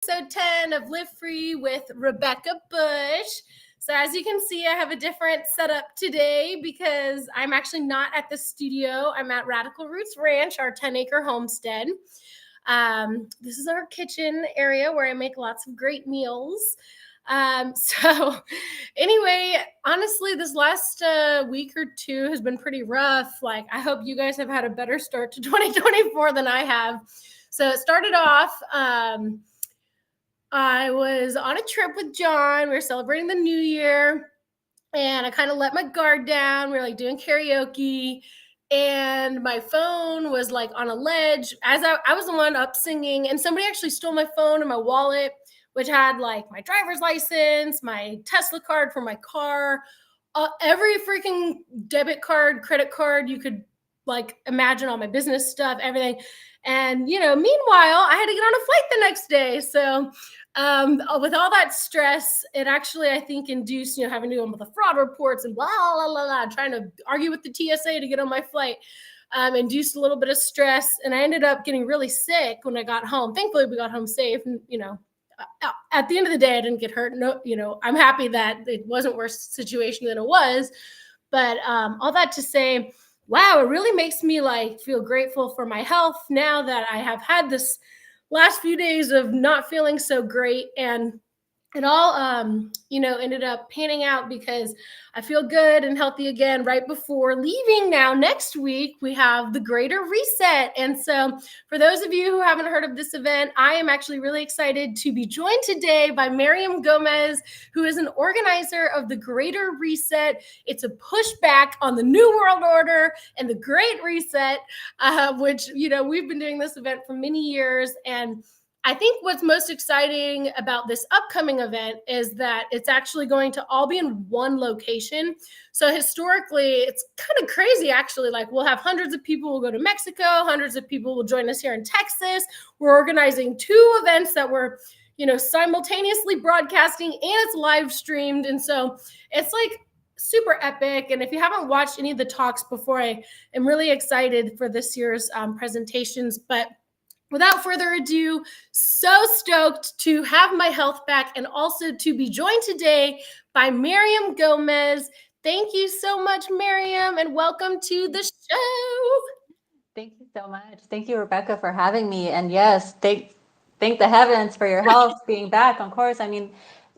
Episode 10 of Live Free with Rebecca Bush. So, as you can see, I have a different setup today because I'm actually not at the studio. I'm at Radical Roots Ranch, our 10-acre homestead. This is our kitchen area where I make lots of great meals. So anyway, honestly, this last week or two has been pretty rough. Like, I hope you guys have had a better start to 2024 than I have. So it started off, I was on a trip with John. We were celebrating the new year, and I kind of let my guard down. We were like doing karaoke, and my phone was like on a ledge as I was the one up singing, and somebody actually stole my phone and my wallet, which had like my driver's license, my Tesla card for my car, every freaking debit card, credit card you could like imagine, all my business stuff, everything. And meanwhile, I had to get on a flight the next day. So with all that stress, it actually, I think, induced, having to go with the fraud reports and blah, blah, blah, blah, trying to argue with the TSA to get on my flight, induced a little bit of stress. And I ended up getting really sick when I got home. Thankfully, we got home safe. And, at the end of the day, I didn't get hurt. No, I'm happy that it wasn't a worse situation than it was. But all that to say, wow, it really makes me like feel grateful for my health now that I have had this last few days of not feeling so great. And it all, ended up panning out because I feel good and healthy again right before leaving. Now, next week, we have the Greater Reset. And so for those of you who haven't heard of this event, I am actually really excited to be joined today by Miriam Gomez, who is an organizer of the Greater Reset. It's a pushback on the New World Order and the Great Reset, which, we've been doing this event for many years. And I think what's most exciting about this upcoming event is that it's actually going to all be in one location. So historically, it's kind of crazy, actually. Like, we'll have hundreds of people will go to Mexico, hundreds of people will join us here in Texas. We're organizing 2 events that we're, simultaneously broadcasting, and it's live streamed. And so it's like super epic. And if you haven't watched any of the talks before, I am really excited for this year's presentations. But without further ado, so stoked to have my health back and also to be joined today by Miriam Gomez. Thank you so much, Miriam, and welcome to the show. Thank you so much. Thank you, Rebecca, for having me. And yes, thank the heavens for your health being back. Of course, I mean,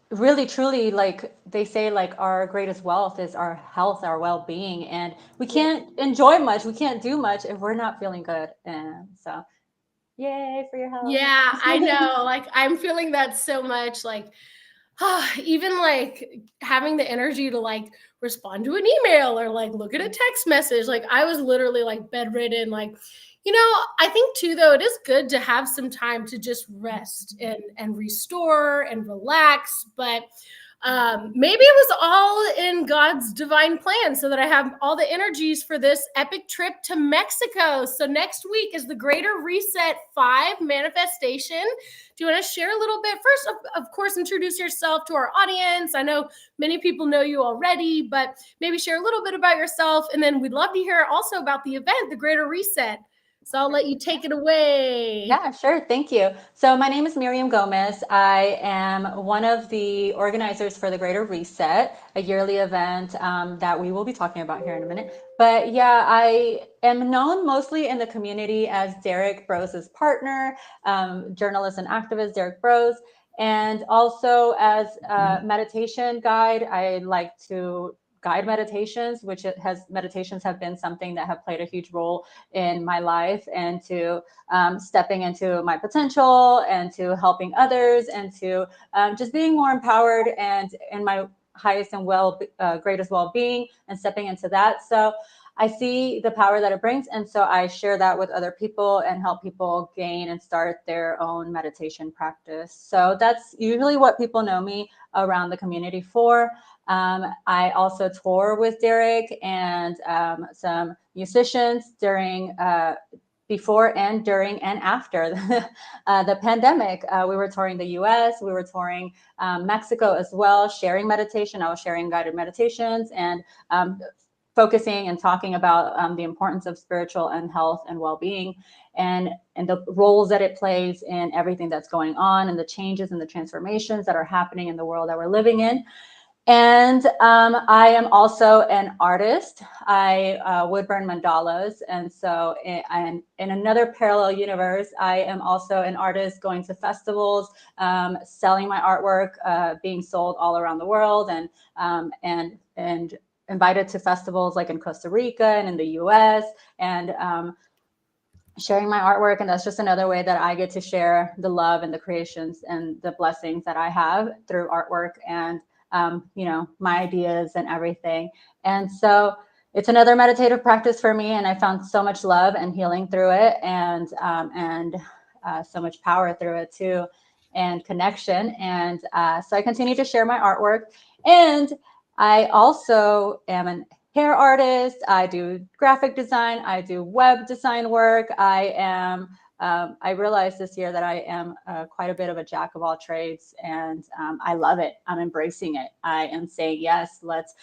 really, truly, like they say, like our greatest wealth is our health, our well-being, and we can't enjoy much, we can't do much if we're not feeling good. And so, yay for your health. Yeah, I know. Like, I'm feeling that so much. Like, even like having the energy to like respond to an email or like look at a text message. Like, I was literally like bedridden. Like, I think too, though, it is good to have some time to just rest and restore and relax. But maybe it was all in God's divine plan so that I have all the energies for this epic trip to Mexico. So next week is the Greater Reset 5 manifestation. Do you want to share a little bit? First, of course, introduce yourself to our audience. I know many people know you already, but maybe share a little bit about yourself. And then we'd love to hear also about the event, the Greater Reset. So I'll let you take it away. Yeah, sure. Thank you. So my name is Miriam Gomez. I am one of the organizers for the Greater Reset, a yearly event that we will be talking about here in a minute. But yeah, I am known mostly in the community as Derek Brose's partner, journalist and activist Derek Brose, and also as a meditation guide. I like to guide meditations, which meditations have been something that have played a huge role in my life, and to stepping into my potential and to helping others and to just being more empowered and in my highest and greatest well-being and stepping into that. So I see the power that it brings. And so I share that with other people and help people gain and start their own meditation practice. So that's usually what people know me around the community for. I also tour with Derek and some musicians before and during and after the pandemic. We were touring the US, we were touring Mexico as well, sharing meditation. I was sharing guided meditations and focusing and talking about the importance of spiritual and health and well-being, and the roles that it plays in everything that's going on, and the changes and the transformations that are happening in the world that we're living in. And I am also an artist. I wood burn mandalas. And so in another parallel universe, I am also an artist going to festivals, selling my artwork, being sold all around the world, and invited to festivals like in Costa Rica and in the US, and sharing my artwork. And that's just another way that I get to share the love and the creations and the blessings that I have through artwork, and my ideas and everything. And so it's another meditative practice for me, and I found so much love and healing through it, and so much power through it too, and connection. And so I continue to share my artwork. And I also am an hair artist. I do graphic design. I do web design work. I realized this year that I am quite a bit of a jack of all trades, and I love it. I'm embracing it. I am saying, yes, let's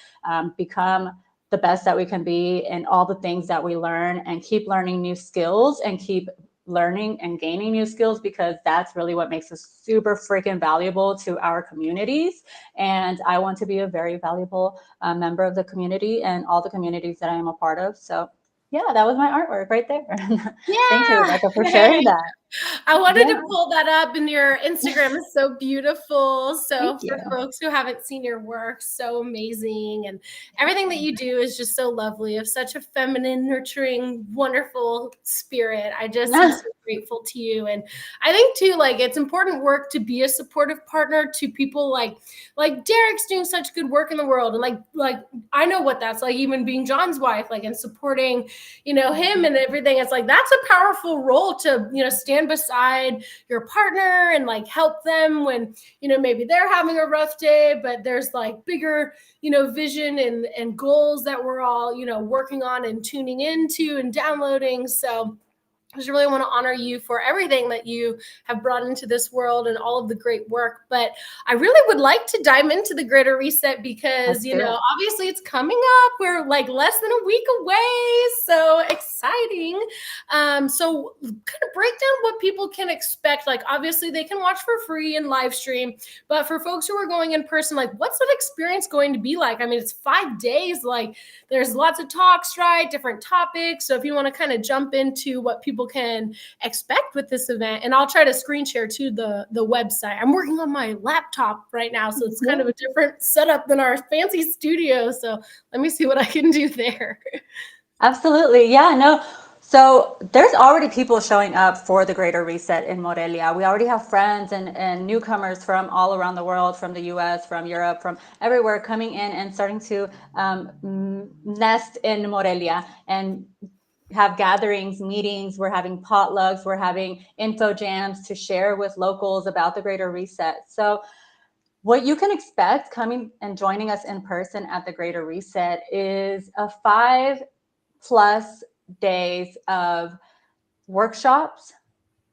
become the best that we can be in all the things that we learn, and keep learning new skills, and keep learning and gaining new skills, because that's really what makes us super freaking valuable to our communities. And I want to be a very valuable member of the community and all the communities that I am a part of. So yeah, that was my artwork right there. Thank you, Yeah. Rebecca, for sharing that. I wanted Yeah, to pull that up, and your Instagram is so beautiful. So thank you. for folks who haven't seen your work, so amazing. And everything that you do is just so lovely, of such a feminine, nurturing, wonderful spirit. I just am so grateful to you. And I think too, like, it's important work to be a supportive partner to people like Derek's doing such good work in the world. And like I know what that's like, even being John's wife, like, and supporting, him and everything. It's like, that's a powerful role to, stand beside your partner and like help them when, maybe they're having a rough day, but there's like bigger, vision and goals that we're all, working on and tuning into and downloading. So I just really want to honor you for everything that you have brought into this world and all of the great work. But I really would like to dive into the Greater Reset, because, Let's do it. obviously it's coming up. We're like less than a week away. So exciting. So kind of break down what people can expect. Like, obviously they can watch for free and live stream, but for folks who are going in person, like, what's that experience going to be like? I mean, it's 5 days. Like, there's lots of talks, right? Different topics. So if you want to kind of jump into what people can expect with this event, and I'll try to screen share to the website. I'm working on my laptop right now, so it's kind of a different setup than our fancy studio. So let me see what I can do there. Absolutely. Yeah, no. So there's already people showing up for the Greater Reset in Morelia. We already have friends and newcomers from all around the world, from the US, from Europe, from everywhere, coming in and starting to nest in Morelia and have gatherings, meetings. We're having potlucks. We're having info jams to share with locals about the Greater Reset. So what you can expect coming and joining us in person at the Greater Reset is a 5+ days of workshops,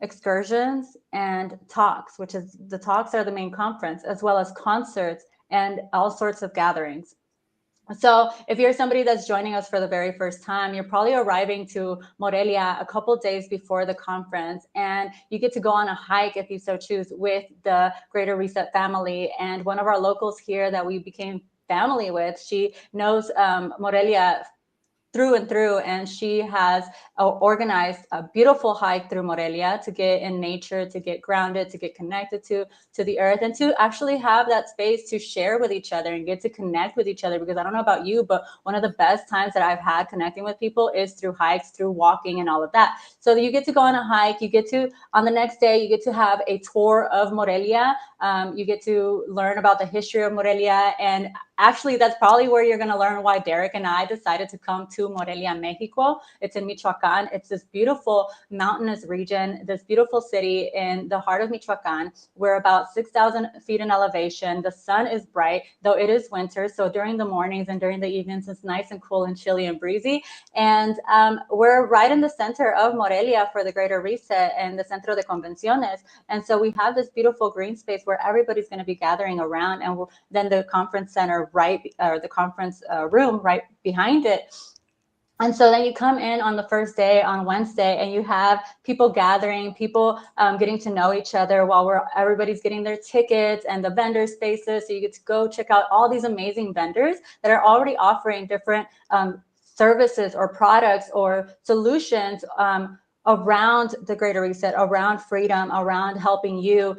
excursions, and talks, which is the talks are the main conference, as well as concerts and all sorts of gatherings. So if you're somebody that's joining us for the very first time, you're probably arriving to Morelia a couple days before the conference, and you get to go on a hike, if you so choose, with the Greater Reset family. And one of our locals here that we became family with, she knows Morelia through and through, and she has organized a beautiful hike through Morelia to get in nature, to get grounded, to get connected to the earth, and to actually have that space to share with each other and get to connect with each other. Because I don't know about you, but one of the best times that I've had connecting with people is through hikes, through walking and all of that. So you get to go on a hike, you get to, on the next day, you get to have a tour of Morelia. You get to learn about the history of Morelia. And actually, that's probably where you're going to learn why Derek and I decided to come to Morelia, Mexico. It's in Michoacan. It's this beautiful mountainous region, this beautiful city in the heart of Michoacan. We're about 6,000 feet in elevation. The sun is bright, though it is winter. So during the mornings and during the evenings, it's nice and cool and chilly and breezy. And we're right in the center of Morelia for the Greater Reset and the Centro de Convenciones. And so we have this beautiful green space where everybody's going to be gathering around. And then the conference center the conference room right behind it. And so then you come in on the first day on Wednesday, and you have people gathering, people getting to know each other while everybody's getting their tickets and the vendor spaces. So you get to go check out all these amazing vendors that are already offering different services or products or solutions around the Greater Reset, around freedom, around helping you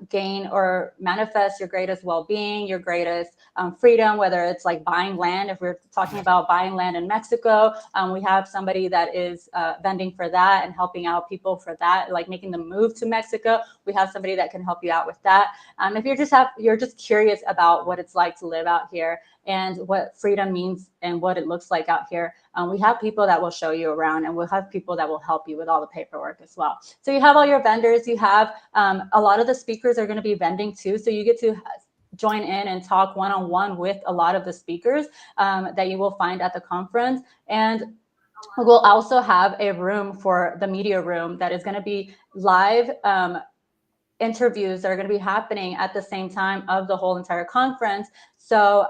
gain or manifest your greatest well-being, your greatest freedom, whether it's like buying land. If we're talking about buying land in Mexico, we have somebody that is vending for that and helping out people for that, like making the move to Mexico. We have somebody that can help you out with that. If you're just curious about what it's like to live out here and what freedom means and what it looks like out here, we have people that will show you around, and we'll have people that will help you with all the paperwork as well. So you have all your vendors, you have a lot of the speakers are going to be vending too. So you get to join in and talk one-on-one with a lot of the speakers that you will find at the conference. And we'll also have a room for the media room that is going to be live interviews that are going to be happening at the same time of the whole entire conference. So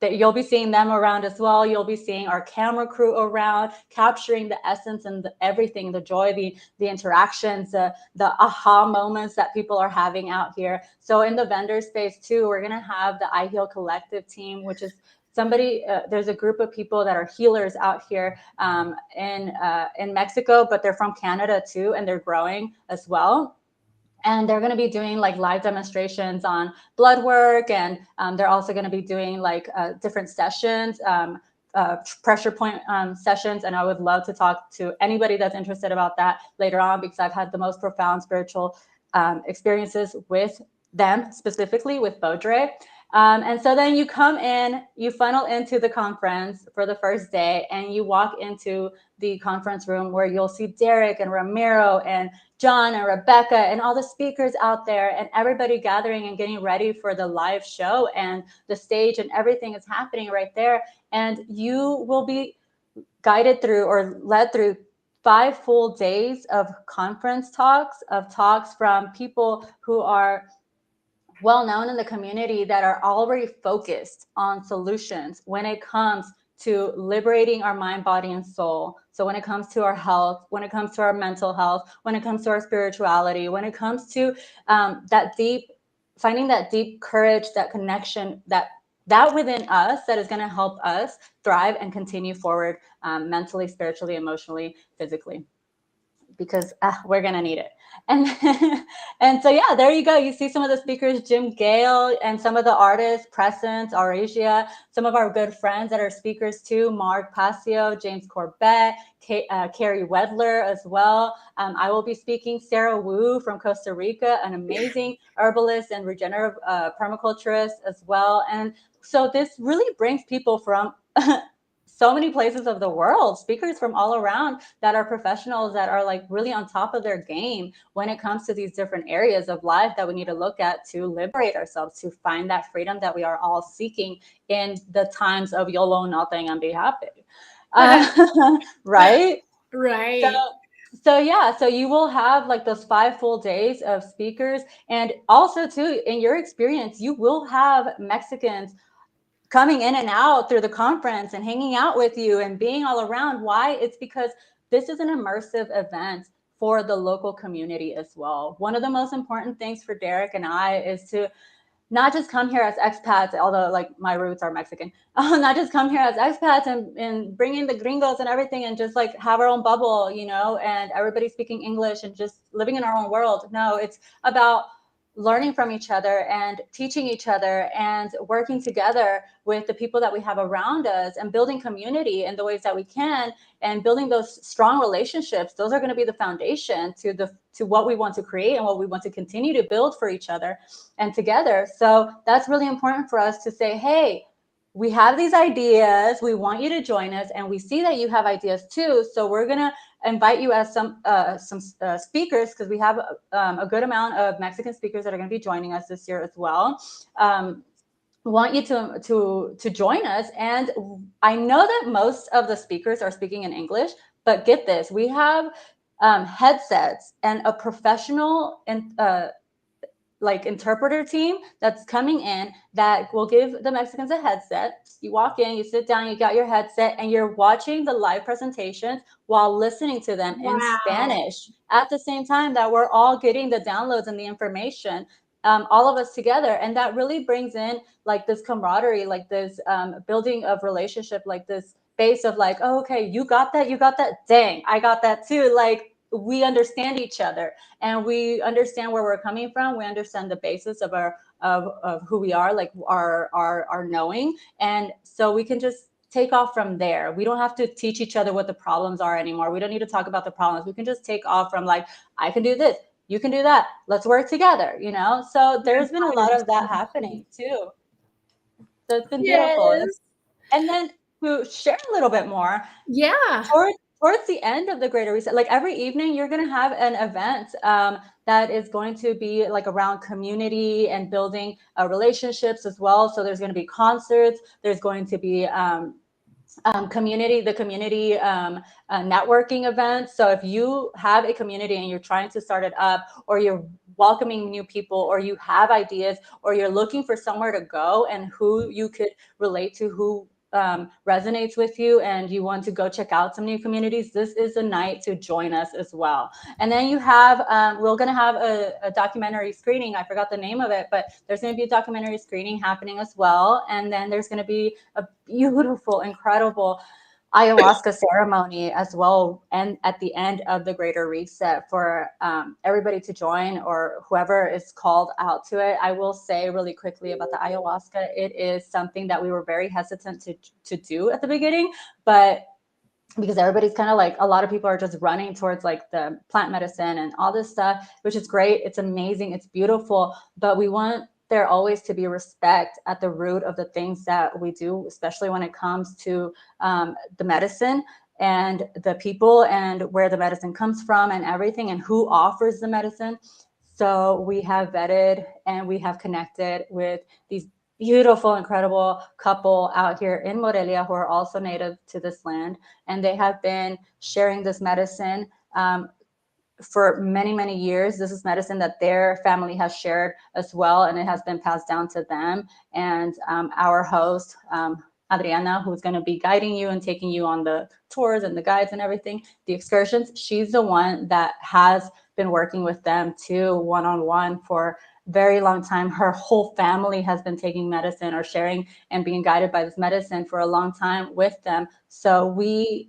that you'll be seeing them around as well. You'll be seeing our camera crew around, capturing the essence and everything, the joy, the interactions, the aha moments that people are having out here. So in the vendor space too, we're going to have the I Heal Collective team, which is there's a group of people that are healers out here in Mexico, but they're from Canada too, and they're growing as well. And they're going to be doing like live demonstrations on blood work. And they're also going to be doing like different sessions, pressure point sessions. And I would love to talk to anybody that's interested about that later on, because I've had the most profound spiritual experiences with them, specifically with Baudre. And so then you come in, you funnel into the conference for the first day, and you walk into the conference room where you'll see Derek and Ramiro and John and Rebecca and all the speakers out there, and everybody gathering and getting ready for the live show, and the stage and everything is happening right there. And you will be guided through or led through 5 full days of conference talks from people who are well known in the community that are already focused on solutions when it comes to liberating our mind, body, and soul. So when it comes to our health, when it comes to our mental health, when it comes to our spirituality, when it comes to finding that deep courage, that connection, that within us that is going to help us thrive and continue forward mentally, spiritually, emotionally, physically, because we're going to need it. And and so, yeah, there you go. You see some of the speakers, Jim Gale, and some of the artists, Presence, Aurasia, some of our good friends that are speakers too, Mark Passio, James Corbett, Carrie Wedler as well. I will be speaking. Sarah Wu from Costa Rica, an amazing herbalist and regenerative permaculturist as well. And so this really brings people from so many places of the world, speakers from all around that are professionals that are like really on top of their game when it comes to these different areas of life that we need to look at to liberate ourselves, to find that freedom that we are all seeking in the times of YOLO, nothing, and be happy. Right? Right. So yeah, so you will have like those 5 full days of speakers. And also too, in your experience, you will have Mexicans coming in and out through the conference and hanging out with you and being all around. Why? It's because this is an immersive event for the local community as well. One of the most important things for Derek and I is to not just come here as expats, although like my roots are Mexican, not just come here as expats and bring in the gringos and everything and just like have our own bubble, and everybody speaking English and just living in our own world. No, it's about learning from each other and teaching each other and working together with the people that we have around us and building community in the ways that we can and building those strong relationships. Those are going to be the foundation to what we want to create and what we want to continue to build for each other and together. So that's really important for us to say, hey, we have these ideas, we want you to join us, and we see that you have ideas too. So we're going to invite you as some speakers, because we have a good amount of Mexican speakers that are going to be joining us this year as well. We want you to join us. And I know that most of the speakers are speaking in English, but get this, we have headsets and a professional like interpreter team that's coming in that will give the Mexicans a headset. You walk in, you sit down, you got your headset, and you're watching the live presentations while listening to them in Wow. Spanish at the same time that we're all getting the downloads and the information, all of us together. And that really brings in like this camaraderie, like this building of relationship, like this base of like, oh, okay, you got that, dang, I got that too. Like we understand each other and we understand where we're coming from. We understand the basis of our of who we are, like our knowing. And so we can just take off from there. We don't have to teach each other what the problems are anymore. We don't need to talk about the problems. We can just take off from like, I can do this, you can do that, let's work together, you know? So there's been a lot of that happening too. So it's been beautiful. Yes. And then to share a little bit more, Yeah. towards the end of the Greater Reset, like every evening, you're going to have an event that is going to be like around community and building relationships as well. So there's going to be concerts. There's going to be the community networking events. So if you have a community and you're trying to start it up, or you're welcoming new people, or you have ideas, or you're looking for somewhere to go and who you could relate to, who resonates with you, and you want to go check out some new communities, this is a night to join us as well. And then you have, we're going to have a documentary screening. I forgot the name of it, but there's going to be a documentary screening happening as well. And then there's going to be a beautiful, incredible ayahuasca ceremony as well, and at the end of the Greater Reset for everybody to join, or whoever is called out to it. I will say really quickly about the ayahuasca, it is something that we were very hesitant to do at the beginning, but because everybody's kind of like, a lot of people are just running towards like the plant medicine and all this stuff, which is great, it's amazing, it's beautiful, but we want there always to be respect at the root of the things that we do, especially when it comes to the medicine and the people and where the medicine comes from and everything and who offers the medicine. So we have vetted and we have connected with these beautiful, incredible couple out here in Morelia who are also native to this land. And they have been sharing this medicine for many, many years. This is medicine that their family has shared as well, and it has been passed down to them. And our host, Adriana, who's going to be guiding you and taking you on the tours and the guides and everything, the excursions, she's the one that has been working with them too, one-on-one for very long time. Her whole family has been taking medicine or sharing and being guided by this medicine for a long time with them. So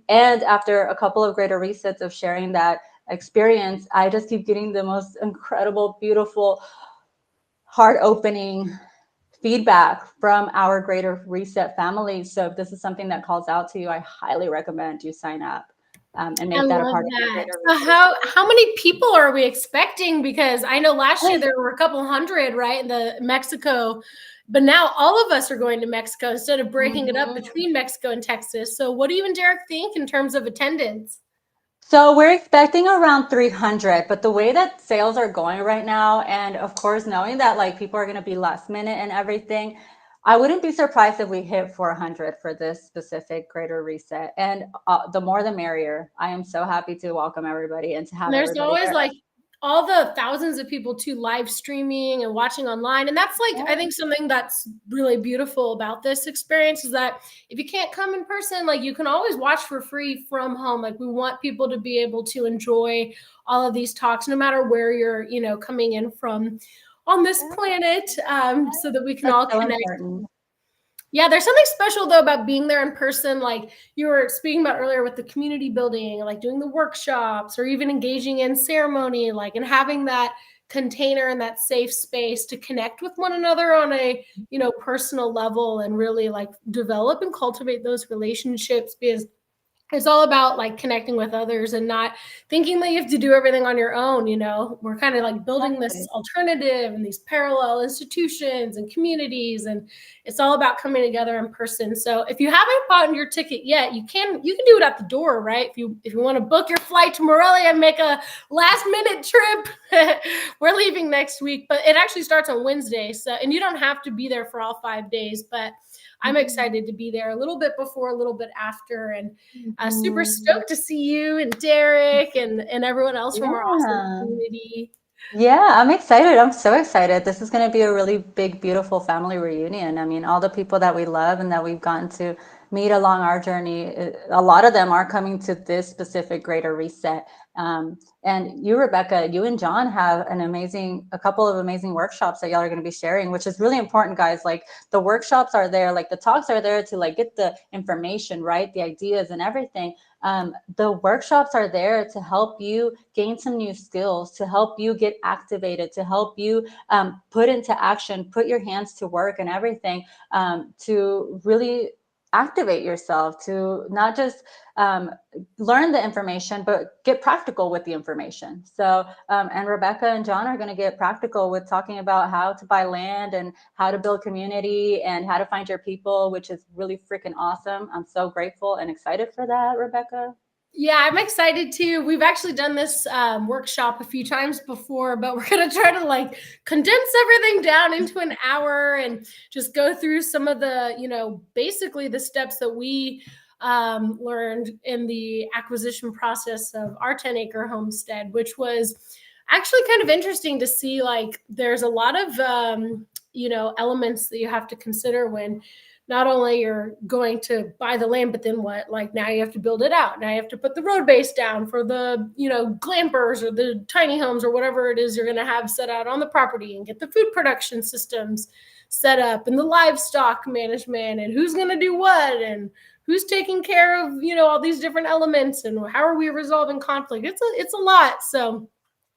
and after a couple of Greater Resets of sharing that experience, I just keep getting the most incredible, beautiful, heart-opening feedback from our Greater Reset family. So if this is something that calls out to you, I highly recommend you sign up and I make that a love part of your that. Greater So Reset how many people are we expecting? Because I know last year experience. there were a couple hundred, right, in the Mexico, but now all of us are going to Mexico instead of breaking it up Mhm. between Mexico and Texas. So what do you and Derek think in terms of attendance? So we're expecting around 300, but the way that sales are going right now, and of course, knowing that like people are going to be last minute and everything, I wouldn't be surprised if we hit 400 for this specific Greater Reset. And the more the merrier. I am so happy to welcome everybody and to And have there's everybody always there. like all the thousands of people too live streaming and watching online. And that's like, I think something that's really beautiful about this experience is that if you can't come in person, like you can always watch for free from home. Like we want people to be able to enjoy all of these talks, no matter where you're, coming in from on this planet, so that we can That's all so connect. important. Yeah, there's something special though about being there in person, like you were speaking about earlier with the community building, like doing the workshops or even engaging in ceremony, like and having that container and that safe space to connect with one another on a, personal level and really like develop and cultivate those relationships because it's all about like connecting with others and not thinking that you have to do everything on your own. We're kind of like building this Exactly. alternative and these parallel institutions and communities, and it's all about coming together in person. So if you haven't bought your ticket yet, you can do it at the door, right? If you want to book your flight to Morelia and make a last minute trip, we're leaving next week, but it actually starts on Wednesday. So, and you don't have to be there for all 5 days, but I'm excited to be there a little bit before, a little bit after, and super Mhm. stoked to see you and Derek and everyone else from our awesome Yeah. community. Yeah, I'm excited. I'm so excited. This is going to be a really big, beautiful family reunion. I mean, all the people that we love and that we've gotten to meet along our journey, a lot of them are coming to this specific greater reset. And you, Rebecca, you and John have a couple of amazing workshops that y'all are going to be sharing, which is really important, guys. Like the workshops are there, like the talks are there to like get the information, right? The ideas and everything. The workshops are there to help you gain some new skills, to help you get activated, to help you put into action, put your hands to work and everything, to really activate yourself, to not just um, learn the information, but get practical with the information. So, and Rebecca and John are going to get practical with talking about how to buy land and how to build community and how to find your people, which is really freaking awesome. I'm so grateful and excited for that, Rebecca. Yeah, I'm excited too. We've actually done this workshop a few times before, but we're going to try to like condense everything down into an hour and just go through some of the, basically the steps that we learned in the acquisition process of our 10-acre homestead, which was actually kind of interesting to see. Like, there's a lot of, elements that you have to consider when not only you're going to buy the land, but then what? Like, now you have to build it out. Now you have to put the road base down for the, glampers or the tiny homes or whatever it is you're going to have set out on the property, and get the food production systems set up, and the livestock management, and who's going to do what, and who's taking care of, all these different elements, and how are we resolving conflict. It's a lot. So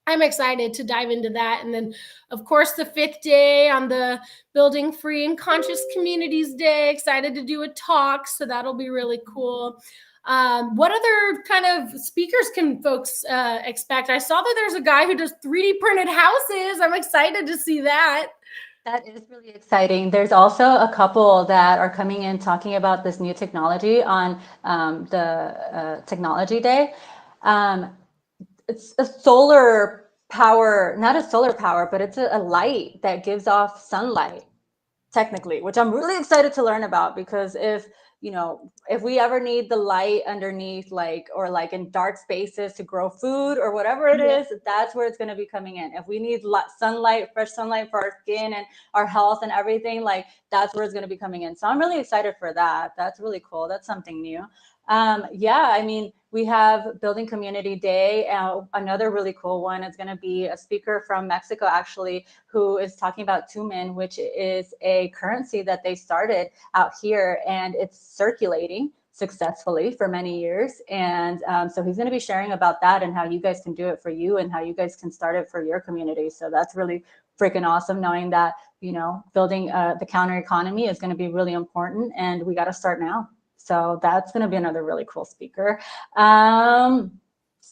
I'm excited to dive into that. And then, of course, the 5th day on the Building Free and Conscious Communities Day, excited to do a talk. So that'll be really cool. What other kind of speakers can folks expect? I saw that there's a guy who does 3D printed houses. I'm excited to see that. That is really exciting. There's also a couple that are coming in talking about this new technology on the technology day. Um, it's a solar power, not a solar power, but it's a light that gives off sunlight technically, which I'm really excited to learn about, because if we ever need the light underneath, like, or like in dark spaces to grow food or whatever it Yeah. is, that's where it's going to be coming in. If we need sunlight, fresh sunlight for our skin and our health and everything, like that's where it's going to be coming in. So I'm really excited for that. That's really cool. That's something new. Yeah, I mean, we have Building Community Day. Another really cool one is going to be a speaker from Mexico, actually, who is talking about Tumen, which is a currency that they started out here, and it's circulating successfully for many years. And so he's going to be sharing about that and how you guys can do it for you and how you guys can start it for your community. So that's really freaking awesome, knowing that, building the counter economy is going to be really important, and we got to start now. So that's going to be another really cool speaker.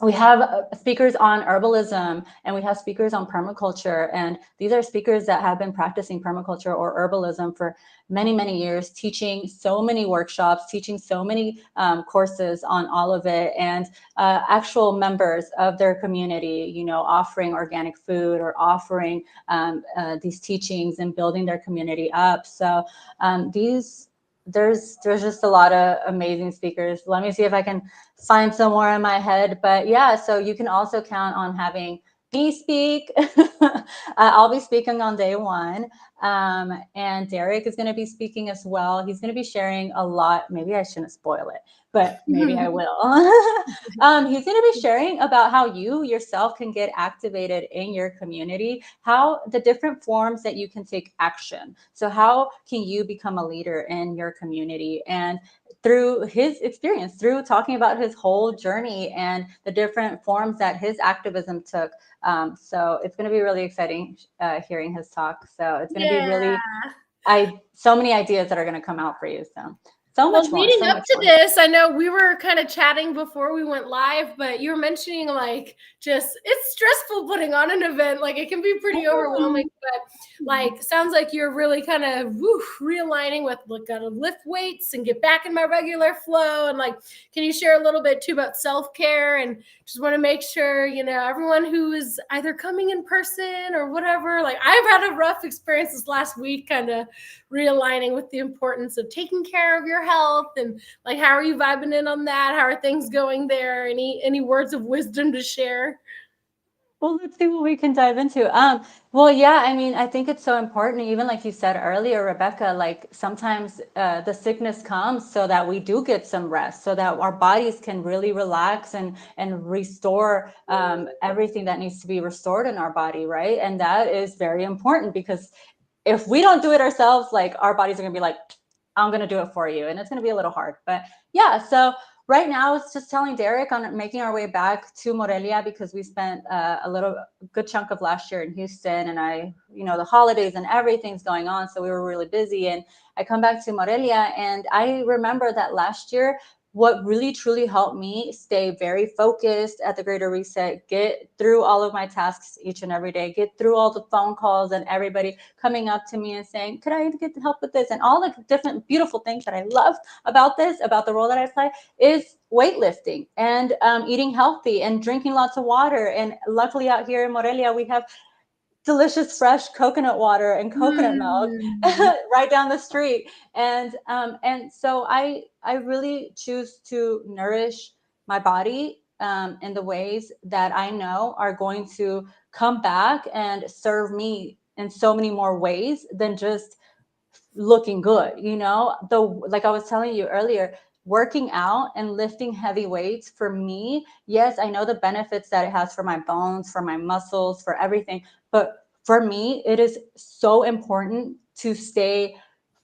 We have speakers on herbalism, and we have speakers on permaculture. And these are speakers that have been practicing permaculture or herbalism for many, many years, teaching so many workshops, teaching so many courses on all of it, and actual members of their community, offering organic food or offering these teachings and building their community up. So there's just a lot of amazing speakers. Let me see if I can find somewhere in my head. But yeah, so you can also count on having me speak. I'll be speaking on day one. And Derek is going to be speaking as well. He's going to be sharing a lot. Maybe I shouldn't spoil it, but maybe I will. He's going to be sharing about how you yourself can get activated in your community, how the different forms that you can take action. So how can you become a leader in your community? And through his experience, through talking about his whole journey and the different forms that his activism took. So it's going to be really exciting hearing his talk. So it's going to be Yeah. so many ideas that are going to come out for you. So Well, much more, leading so up much to more. this, I know we were kind of chatting before we went live, but you were mentioning like just it's stressful putting on an event. Like, it can be pretty overwhelming, but like sounds like you're really kind of realigning with look, gotta lift weights and get back in my regular flow. And like, can you share a little bit too about self-care? And just want to make sure, everyone who is either coming in person or whatever, like I've had a rough experience this last week, kind of realigning with the importance of taking care of your health. And like, how are you vibing in on that? How are things going there? Any words of wisdom to share? Well, let's see what we can dive into. Well, yeah, I mean, I think it's so important, even like you said earlier, Rebecca, like sometimes the sickness comes so that we do get some rest, so that our bodies can really relax and restore everything that needs to be restored in our body, right? And that is very important because if we don't do it ourselves, like our bodies are gonna be like, I'm gonna do it for you, and it's gonna be a little hard. But yeah, so right now it's just telling Derek on making our way back to Morelia because we spent a little good chunk of last year in Houston, and the holidays and everything's going on, so we were really busy. And I come back to Morelia, and I remember that last year what really truly helped me stay very focused at the Greater Reset, get through all of my tasks each and every day, get through all the phone calls and everybody coming up to me and saying, could I get help with this? And all the different beautiful things that I love about this, about the role that I play, is weightlifting and eating healthy and drinking lots of water. And luckily out here in Morelia, we have delicious fresh coconut water and coconut milk Mm. right down the street. And so I really choose to nourish my body in the ways that I know are going to come back and serve me in so many more ways than just looking good. The like I was telling you earlier, working out and lifting heavy weights, for me, yes, I know the benefits that it has for my bones, for my muscles, for everything, but for me it is so important to stay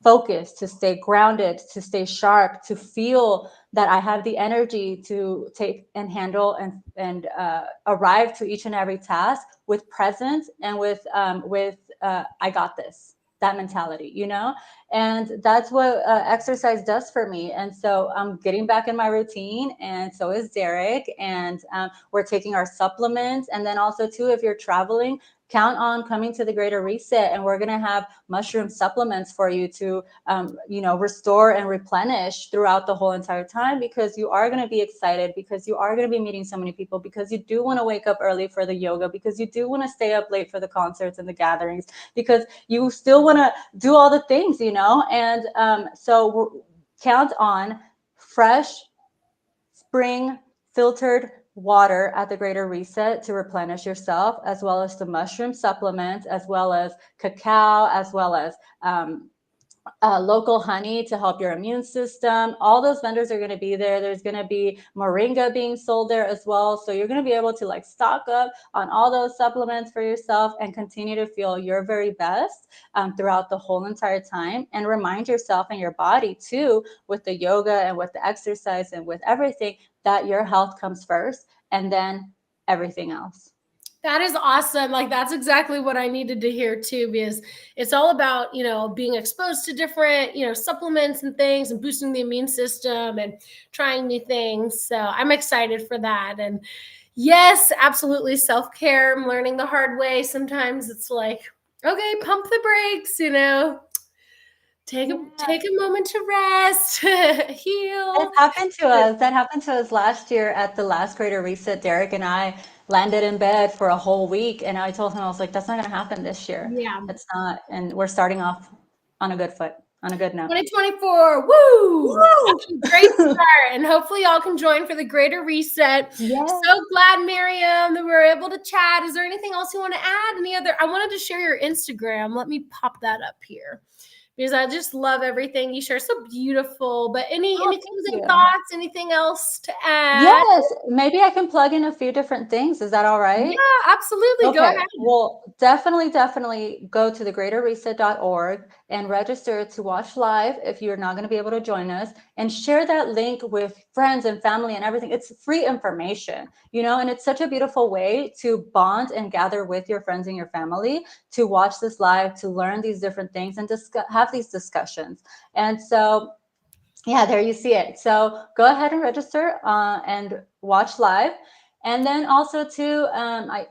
focused, to stay grounded, to stay sharp, to feel that I have the energy to take and handle and arrive to each and every task with presence and with I got this, that mentality, and that's what exercise does for me. And so I'm getting back in my routine, and so is Derek. And we're taking our supplements. And then also, too, if you're traveling, count on coming to the Greater Reset, and we're going to have mushroom supplements for you to restore and replenish throughout the whole entire time, because you are going to be excited, because you are going to be meeting so many people, because you do want to wake up early for the yoga, because you do want to stay up late for the concerts and the gatherings, because you still want to do all the things, and so count on fresh spring filtered water at the Greater Reset to replenish yourself, as well as the mushroom supplements, as well as cacao, as well as local honey to help your immune system. All those vendors are going to be there. There's going to be moringa being sold there as well. So you're going to be able to stock up on all those supplements for yourself and continue to feel your very best throughout the whole entire time. And remind yourself and your body too, with the yoga and with the exercise and with everything, that your health comes first and then everything else. That is awesome. Like that's exactly what I needed to hear too, because it's all about, being exposed to different, supplements and things and boosting the immune system and trying new things. So I'm excited for that. And yes, absolutely self-care. I'm learning the hard way. Sometimes it's like, okay, pump the brakes, take a Yeah. take a moment to rest, It heal. happened to us. That happened to us last year at the last Greater Reset. Derek and I landed in bed for a whole week, and I told him, I was like, "That's not going to happen this year. Yeah. It's not." And we're starting off on a good foot, on a good note. 2024. Woo! Woo! That's a great start. And hopefully y'all can join for the Greater Reset. Yes. So glad, Miriam, that we were able to chat. Is there anything else you want to add? I wanted to share your Instagram. Let me pop that up here, because I just love everything you share. So beautiful. But any Oh, thank closing you. thoughts? Anything else to add? Yes, maybe I can plug in a few different things. Is that all right? Yeah, absolutely. Go Okay, ahead. well, definitely go to thegreaterreset.org and register to watch live if you're not going to be able to join us, and share that link with friends and family and everything. It's free information, and it's such a beautiful way to bond and gather with your friends and your family to watch this live, to learn these different things and have these discussions. And so, yeah, there you see it. So go ahead and register and watch live. And then also too,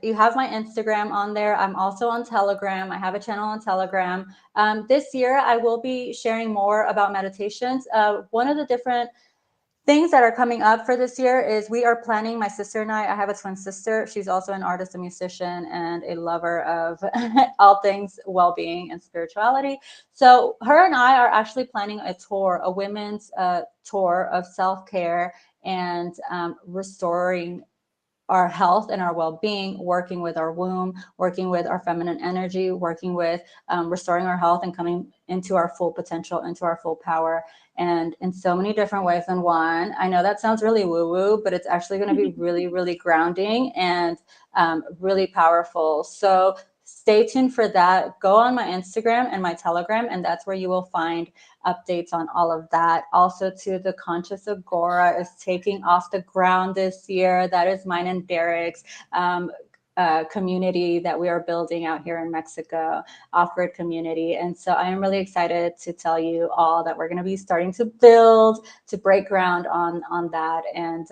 you have my Instagram on there. I'm also on Telegram. I have a channel on Telegram. This year, I will be sharing more about meditations. One of the different things that are coming up for this year is we are planning, my sister and I have a twin sister. She's also an artist, a musician, and a lover of all things well-being and spirituality. So her and I are actually planning a tour, a women's tour of self-care and restoring our health and our well-being, working with our womb, working with our feminine energy, working with restoring our health and coming into our full potential, into our full power, and in so many different ways than one. I know that sounds really woo-woo, but it's actually going to be really, really grounding and really powerful. So stay tuned for that. Go on my Instagram and my Telegram, and that's where you will find updates on all of that. Also, to the Conscious Agora is taking off the ground this year. That is mine and Derek's community that we are building out here in Mexico, off-grid community. And so I am really excited to tell you all that we're going to be starting to build, to break ground on that. And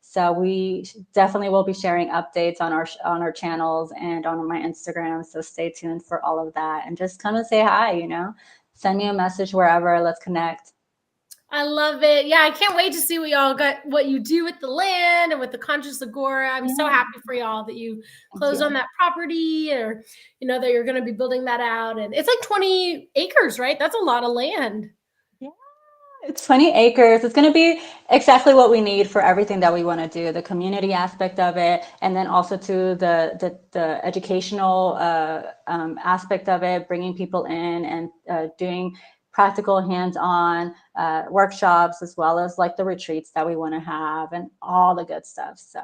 so we definitely will be sharing updates on our channels and on my Instagram. So stay tuned for all of that, and just come and say hi, you know, send me a message wherever. Let's connect. I love it. Yeah, I can't wait to see what you do with the land and with the Conscious Agora. I'm so happy for y'all that you closed on that property, or that you're going to be building that out. And it's like 20 acres, right? That's a lot of land. Yeah, it's 20 acres. It's going to be exactly what we need for everything that we want to do, the community aspect of it, and then also to the educational aspect of it, bringing people in and doing practical hands-on workshops, as well as like the retreats that we want to have and all the good stuff. So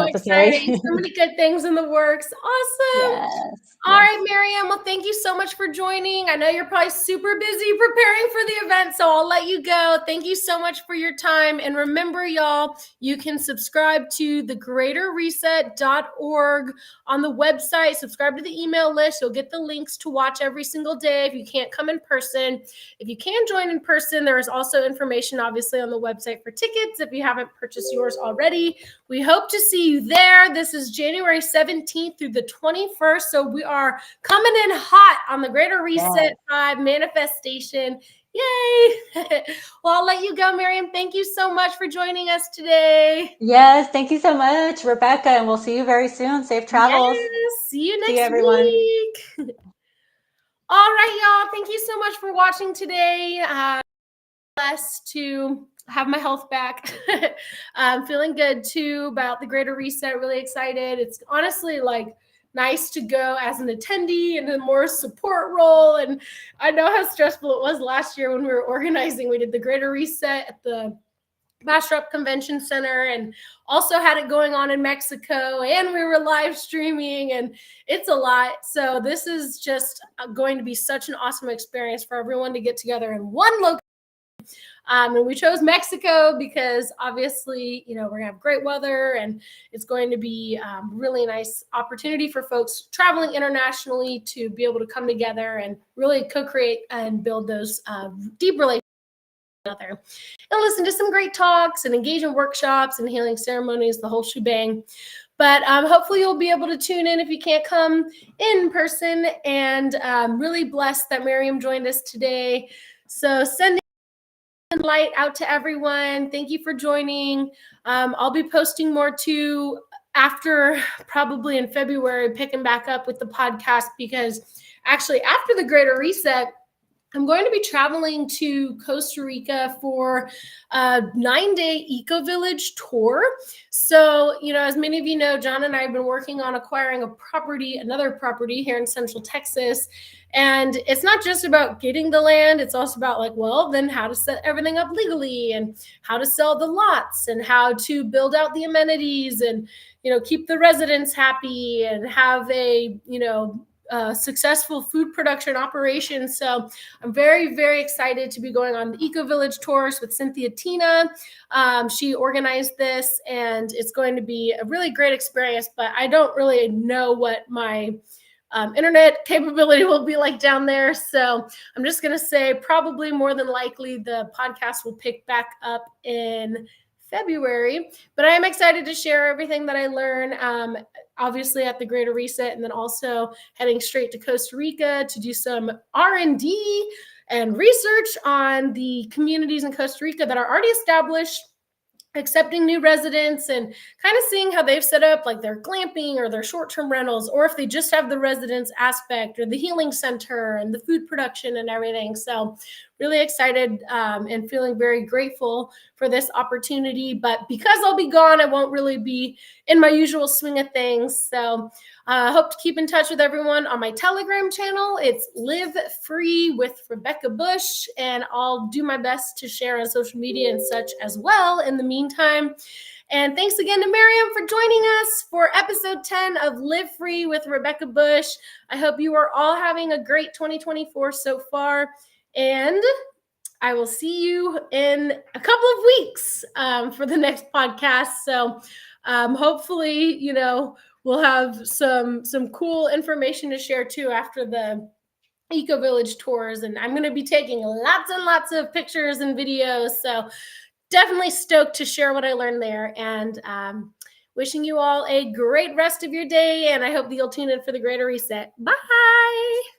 exciting. So many good things in the works. Awesome. Yes. All right, Miriam. Well, thank you so much for joining. I know you're probably super busy preparing for the event, so I'll let you go. Thank you so much for your time. And remember, y'all, you can subscribe to thegreaterreset.org on the website. Subscribe to the email list. You'll get the links to watch every single day if you can't come in person. If you can join in person, there is also information, obviously, on the website for tickets if you haven't purchased yours already. We hope to see you there. This is January 17th through the 21st. So we are coming in hot on the Greater Reset 5 manifestation. Yay. Well, I'll let you go, Miriam. Thank you so much for joining us today. Yes, thank you so much, Rebecca, and we'll see you very soon. Safe travels. Yes, see you next everyone. week. All right, y'all. Thank you so much for watching today. Blessed to have my health back. I'm feeling good too about the Greater Reset. Really excited. It's honestly like nice to go as an attendee in a more support role. And I know how stressful it was last year when we were organizing. We did the Greater Reset at the Bastrop Convention Center and also had it going on in Mexico, and we were live streaming, and it's a lot. So this is just going to be such an awesome experience for everyone to get together in one location. And we chose Mexico because obviously, we're going to have great weather, and it's going to be really nice opportunity for folks traveling internationally to be able to come together and really co-create and build those deep relationships with each other, and listen to some great talks and engage in workshops and healing ceremonies, the whole shebang. But hopefully you'll be able to tune in if you can't come in person. And I'm really blessed that Miriam joined us today. So sending light out to everyone. Thank you for joining. I'll be posting more too after, probably in February, picking back up with the podcast, because actually after the Greater Reset, I'm going to be traveling to Costa Rica for a 9-day eco-village tour. So, as many of you know, John and I have been working on acquiring another property here in Central Texas. And it's not just about getting the land. It's also about then how to set everything up legally, and how to sell the lots, and how to build out the amenities, and, keep the residents happy, and have a, successful food production operation. So I'm very, very excited to be going on the Eco Village tours with Cynthia Tina. She organized this, and it's going to be a really great experience, but I don't really know what my internet capability will be like down there. So I'm just going to say probably more than likely the podcast will pick back up in February, but I am excited to share everything that I learn, obviously at the Greater Reset, and then also heading straight to Costa Rica to do some R&D and research on the communities in Costa Rica that are already established, accepting new residents and kind of seeing how they've set up like their glamping or their short-term rentals, or if they just have the residence aspect or the healing center and the food production and everything. So really excited and feeling very grateful for this opportunity. But because I'll be gone, I won't really be in my usual swing of things. So I hope to keep in touch with everyone on my Telegram channel. It's Live Free with Rebecca Bush, and I'll do my best to share on social media and such as well in the meantime. And thanks again to Miriam for joining us for episode 10 of Live Free with Rebecca Bush. I hope you are all having a great 2024 so far. And I will see you in a couple of weeks for the next podcast. So hopefully, we'll have some cool information to share too after the Eco Village tours. And I'm going to be taking lots and lots of pictures and videos. So definitely stoked to share what I learned there. And wishing you all a great rest of your day. And I hope that you'll tune in for the Greater Reset. Bye.